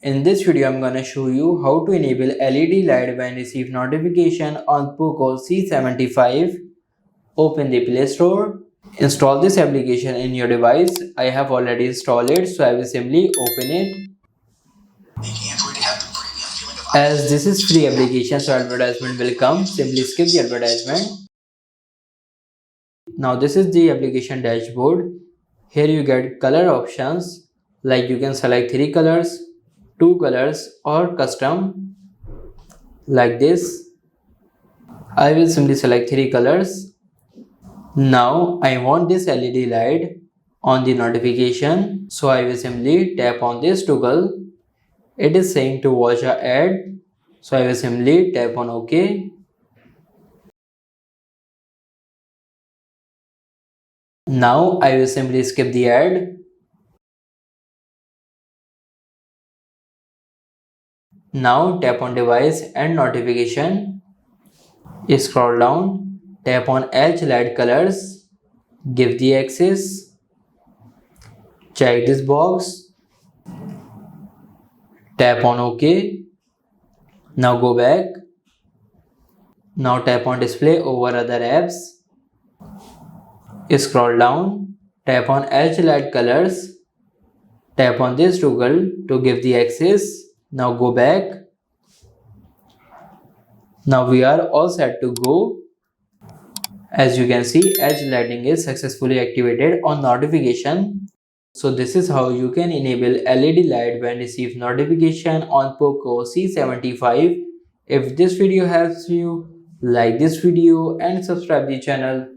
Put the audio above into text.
In this video, I'm gonna show you how to enable LED light when receive notification on Poco C75. Open the Play Store. Install this application in your device. I have already installed it, so I will simply open it. As this is free application, so advertisement will come. Simply skip the advertisement. Now this is the application dashboard. Here you get color options, like you can select 3 colors, 2 colors or custom, like this. I will simply select 3 colors. Now I want this LED light on the notification, so I will simply tap on this toggle. It is saying to watch an ad, so I will simply tap on OK. Now I will simply skip the ad. Now tap on device and notification. Scroll down, tap on Edge light colors, give the access, check this box, tap on OK. Now go back. Now tap on display over other apps. Scroll down, tap on Edge light colors, tap on this toggle to give the access. Now go back. Now we are all set to go. As you can see, edge lighting is successfully activated on notification. So this is how you can enable LED light when receive notification on Poco C75. If this video helps you, like this video and subscribe the channel.